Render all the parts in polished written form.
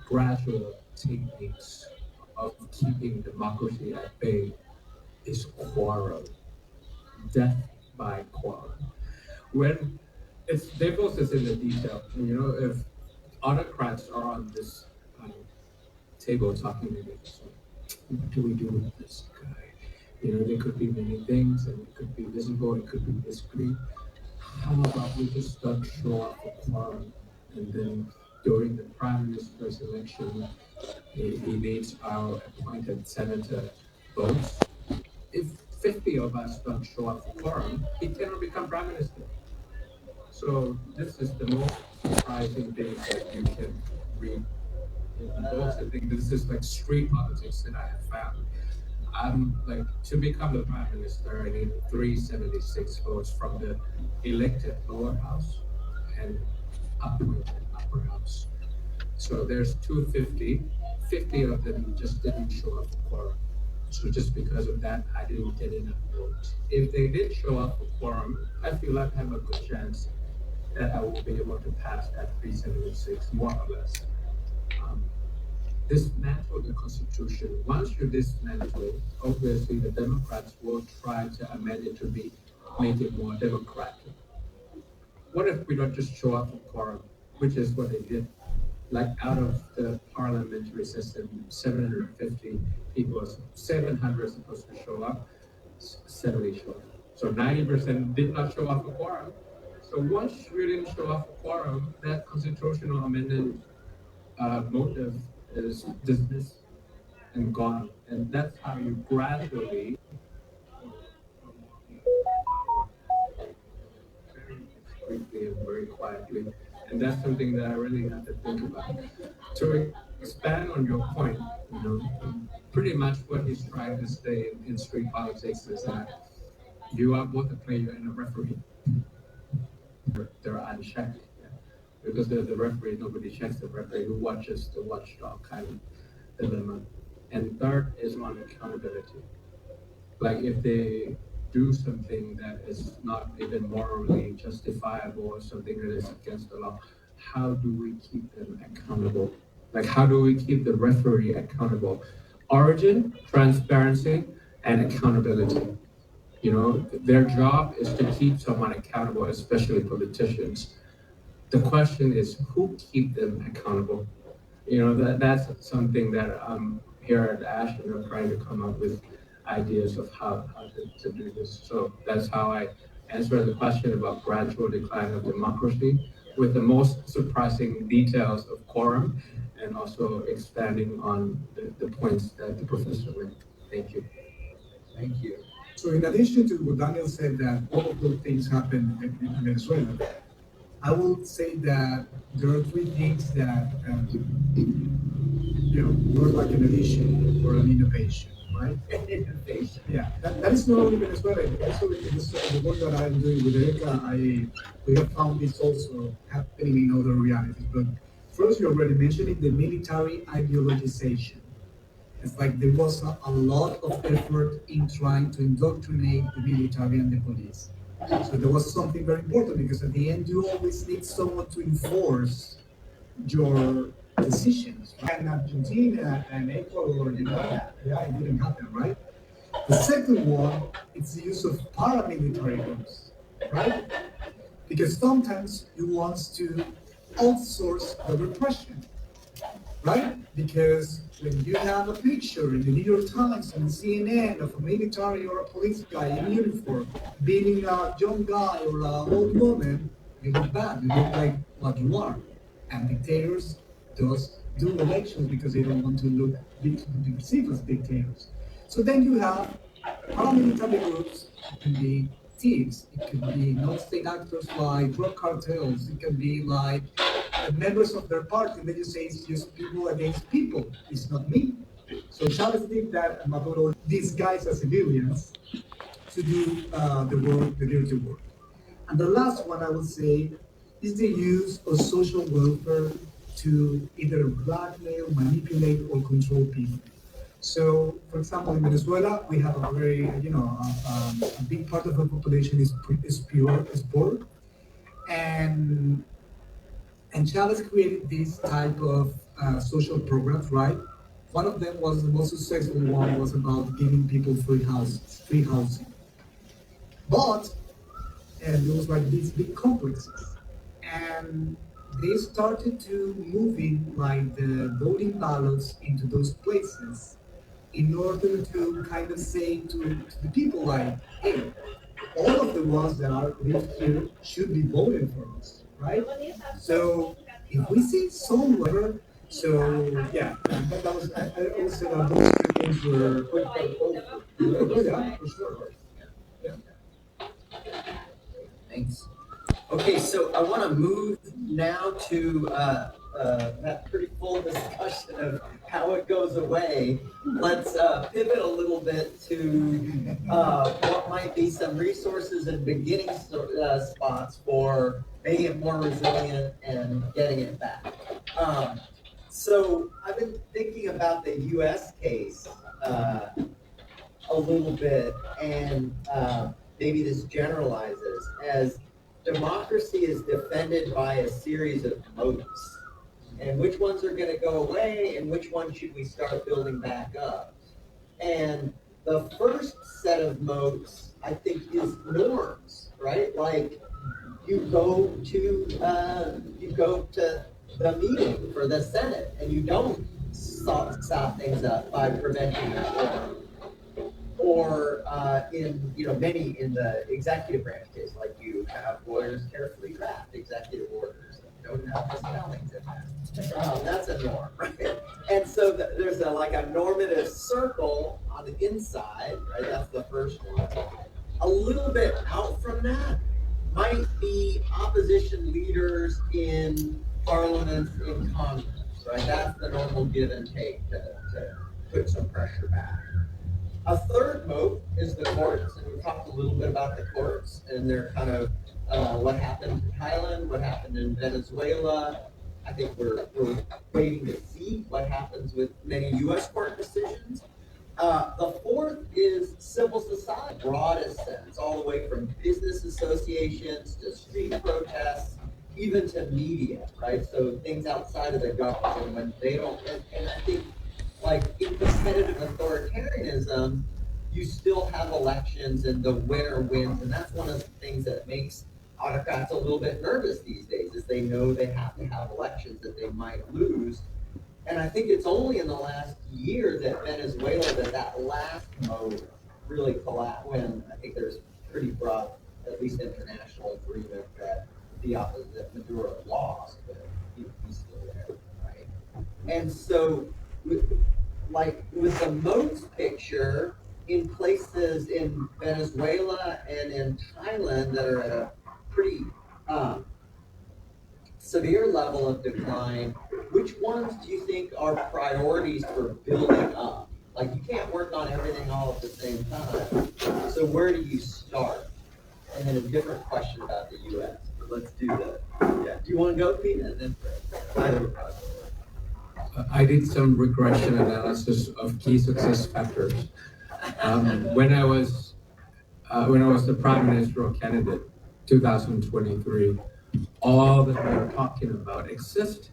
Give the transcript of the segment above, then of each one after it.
gradual techniques of keeping democracy at bay is quarrel, death by quarrel. When it's devils is in the detail. If autocrats are on this table talking to me, what do we do with this guy? There could be many things, and it could be visible, it could be discreet. How about we just start show up for quorum, and then during the prime minister's election, he needs our appointed senator votes. If 50 of us don't show up for quorum, he cannot become prime minister. So this is the most surprising thing that you can read in books. I think this is like street politics that I have found. Like, to become the prime minister, I need 376 votes from the elected lower house and appointed upper house. So there's 250. 50 of them just didn't show up for quorum. So just because of that, I didn't get enough votes. If they did show up for quorum, I feel like I have a good chance that I will be able to pass that 376, more or less. Dismantle the Constitution. Once you dismantle, obviously the Democrats will try to amend it to make it more democratic. What if we don't just show up for quorum, which is what they did? Like, out of the parliamentary system, 750 people, 700 supposed to show up, 70 showed up. So 90% did not show up for quorum. So once you didn't show up for quorum, that constitutional amendment motive is dismissed and gone. And that's how you gradually, very discreetly and very quietly, and that's something that I really have to think about. To expand on your point, pretty much what he's trying to say in street politics is that you are both a player and a referee. They're unchecked. Because the referee, nobody checks the referee, who watches the watchdog kind of dilemma. And third is on accountability. Like, if they do something that is not even morally justifiable or something that is against the law, how do we keep them accountable? Like, how do we keep the referee accountable? Origin, transparency, and accountability. Their job is to keep someone accountable, especially politicians. The question is, who keep them accountable? That's something that I'm here at ASH, trying to come up with ideas of how to do this. So that's how I answer the question about gradual decline of democracy, with the most surprising details of quorum, and also expanding on the points that the professor made. Thank you. Thank you. So in addition to what Daniel said, that all of those things happen in Venezuela, I will say that there are three things that were like an addition or an innovation, right? Innovation. Yeah, that is not only Venezuela. Also in the work that I'm doing with Erika, we have found this also happening in other realities. But first, you already mentioned it, the military ideologization. It's like there was a lot of effort in trying to indoctrinate the military and the police. So there was something very important, because at the end you always need someone to enforce your decisions. Right? And Argentina and Ecuador, it didn't happen, right? The second one, it's the use of paramilitary groups, right? Because sometimes you want to outsource the repression, right? Because when you have a picture in the New York Times and CNN of a military or a police guy in uniform beating a young guy or an old woman, you look bad. You look like what you are. And dictators just do elections because they don't want to be perceived as dictators. So then you have paramilitary groups. It can be thieves. It can be non-state actors like drug cartels. It can be like members of their party. They just say it's just people against people. It's not me. So Chavez did that, and Maduro disguised as civilians to do the dirty work. And the last one I would say is the use of social welfare to either blackmail, manipulate, or control people. So, for example, in Venezuela, we have a very, a big part of the population is poor, and Chavez created this type of social programs, right? One of them was the most successful one was about giving people free housing. But and it was like these big complexes, and they started to moving like the voting ballots into those places in order to kind of say to the people like, hey, all of the ones that are live here should be voting for us, right? So if we see somewhere, so yeah, that was I would say that those two things were quite powerful. Yeah, for sure. Yeah. Thanks. Okay, so I want to move now to that pretty full discussion of how it goes away. Let's pivot a little bit to what might be some resources and beginning spots for making it more resilient and getting it back. So I've been thinking about the U.S. case a little bit, and maybe this generalizes as democracy is defended by a series of moats. And which ones are going to go away and which ones should we start building back up? And the first set of moats, I think, is norms, right? Like you go to the meeting for the Senate and you don't stop things up by preventing reform. Or in many in the executive branch case, like you have lawyers carefully draft executive orders that don't have misspellings in them. That's a norm, right? And so there's a normative circle on the inside, right? That's the first one. A little bit out from that might be opposition leaders in parliaments, in Congress, right? That's the normal give and take to put some pressure back. A third moat is the courts, and we talked a little bit about the courts, and they're kind of what happened in Thailand, what happened in Venezuela. I think we're waiting to see what happens with many U.S. court decisions. The fourth is civil society, broadest sense, all the way from business associations to street protests, even to media, right? So things outside of the government when they don't, and I think like in competitive authoritarianism, you still have elections and the winner wins, and that's one of the things that makes autocrats a little bit nervous these days, is they know they have to have elections that they might lose. And I think it's only in the last year that Venezuela, that last mode really collapsed, when I think there's pretty broad, at least international agreement that that Maduro lost, but he's still there, right? And so with the moats picture in places in Venezuela and in Thailand that are at a pretty severe level of decline, which ones do you think are priorities for building up? Like you can't work on everything all at the same time. So where do you start? And then a different question about the U.S. Let's do that. Yeah. Do you want to go, Pete? And then either. I did some regression analysis of key success factors. When I was the prime ministerial candidate, 2023, all that we are talking about exist,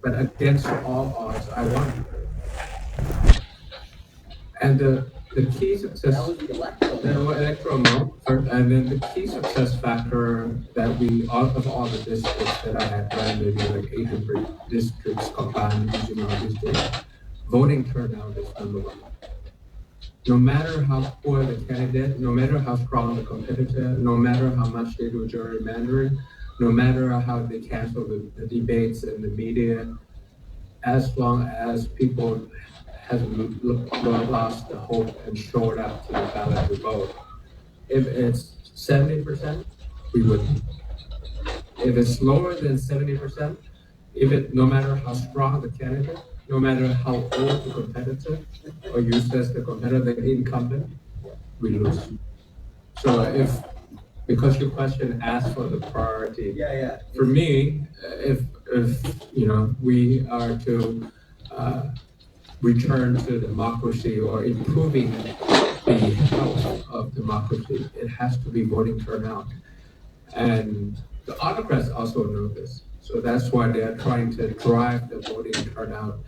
but against all odds, I won. And the key success, the electoral vote, and then the key success factor that we, out of all the districts that I had run, maybe like 800 districts combined, regional districts, voting turnout is number one. No matter how poor the candidate, no matter how strong the competitor, no matter how much they do gerrymandering, no matter how they cancel the debates and the media, as long as people hasn't lost the hope and showed up to the ballot to vote. If it's 70%, we wouldn't. If it's lower than 70%, no matter how strong the candidate, no matter how old the competitor, or useless the competitor, the incumbent, we lose. So because your question asks for the priority, for me, if we are to return to democracy or improving the health of democracy, it has to be voting turnout. And the autocrats also know this. So that's why they are trying to drive the voting turnout turnout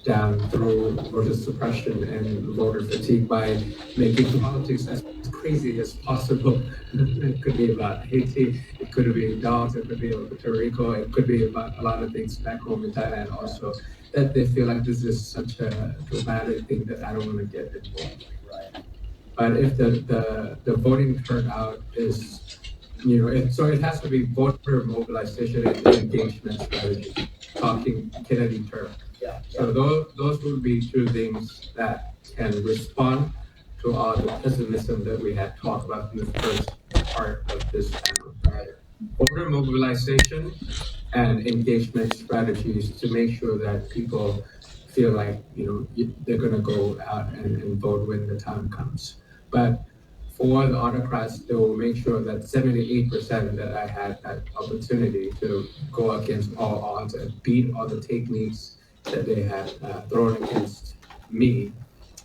down through voter suppression and voter fatigue by making politics as crazy as possible. It could be about Haiti, it could be dogs, it could be about Puerto Rico, it could be about a lot of things back home in Thailand also, that they feel like this is such a dramatic thing that I don't want to get involved. Right. But if the voting turnout is, so it has to be voter mobilization and engagement strategy, talking Kennedy term. Yeah. So those would be two things that can respond to all the pessimism that we had talked about in the first part of this panel. Right. Voter mobilization and engagement strategies to make sure that people feel like they're going to go out and vote when the time comes. But for the autocrats, they will make sure that 78% that I had that opportunity to go against all odds and beat all the techniques that they had thrown against me.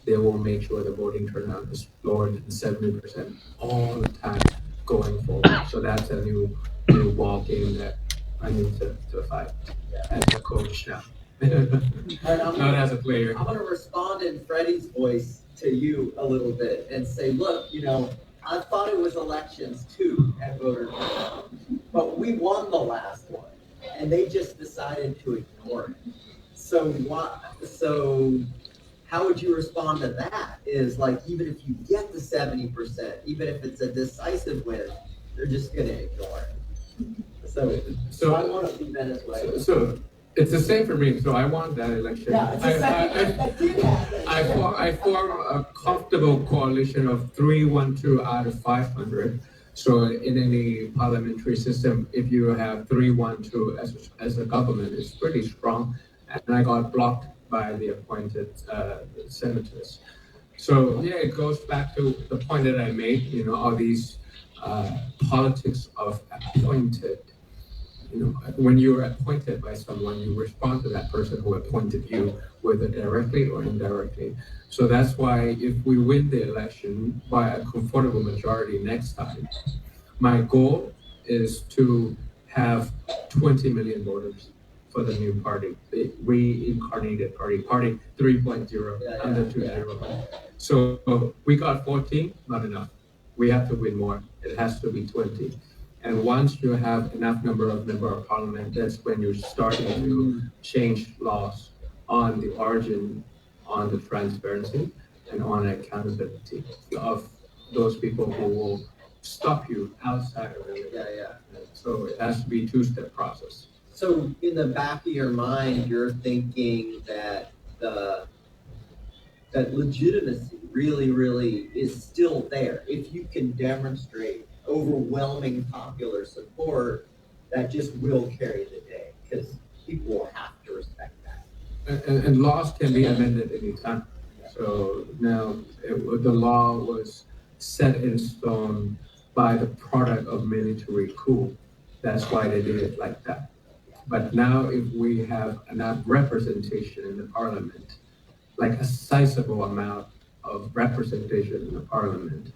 They will make sure the voting turnout is lower than 70% all the time going forward. So that's a new ball game that I need to fight as a coach now. Not as a player. I'm going to respond in Freddie's voice to you a little bit and say, look, I thought it was elections too at voter turnout, but we won the last one, and they just decided to ignore it. So how would you respond to that? Is like, even if you get the 70%, even if it's a decisive win, they're just going to ignore it. So I want to be Venezuela. So it's the same for me. So I won that election. Yeah, it's the same. I form a comfortable coalition of 312 out of 500. So in any parliamentary system, if you have 312 as a government, it's pretty strong. And I got blocked by the appointed senators. So yeah, it goes back to the point that I made. All these politics of appointed. When you're appointed by someone, you respond to that person who appointed you, whether directly or indirectly. So that's why if we win the election by a comfortable majority next time, my goal is to have 20 million voters for the new party, the reincarnated party 3.0, under 2.0. So we got 14, not enough. We have to win more. It has to be 20. And once you have enough number of parliament, that's when you're starting to change laws on the origin, on the transparency, and on accountability of those people who will stop you outside of it. Yeah. So it has to be a two-step process. So in the back of your mind, you're thinking that that legitimacy really is still there. If you can demonstrate overwhelming popular support, that just will carry the day, because people will have to respect that. And laws can be amended anytime. So now the law was set in stone by the product of military coup. That's why they did it like that. But now if we have enough representation in the parliament, like a sizable amount of representation in the parliament,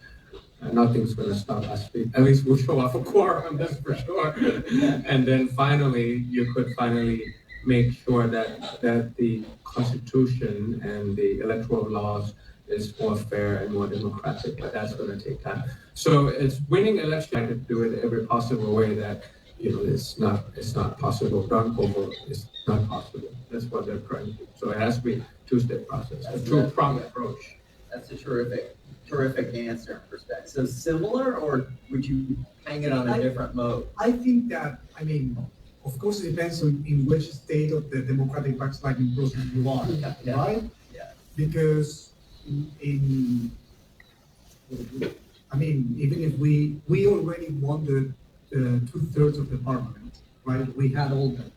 nothing's going to stop us. At least we'll show off a quorum, that's for sure. And then finally, you could make sure that the Constitution and the electoral laws is more fair and more democratic, but that's going to take time. So it's winning election, I could do it every possible way that, it's not possible. Don't vote, it's not possible. That's what they're trying to do. So it has to be a two-step process, a two-pronged approach. That's a terrific answer and perspective. So similar, or would you hang it on a different mode? I think that, of course, it depends on in which state of the democratic backsliding process you are, right? Yeah. Because even if we already won the 2/3 of the parliament, right? We had all that,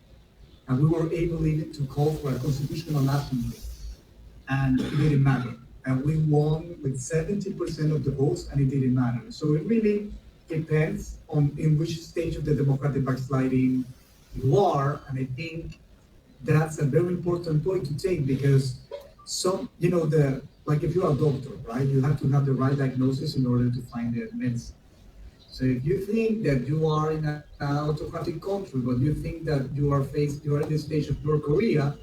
and we were able even to call for a constitutional assembly, and it didn't matter. And we won with 70% of the votes, and it didn't matter. So it really depends on in which stage of the democratic backsliding you are, and I think that's a very important point to take, because if you're a doctor, right, you have to have the right diagnosis in order to find the medicine. So if you think that you are in an autocratic country, but you think that you are in the stage of North Korea,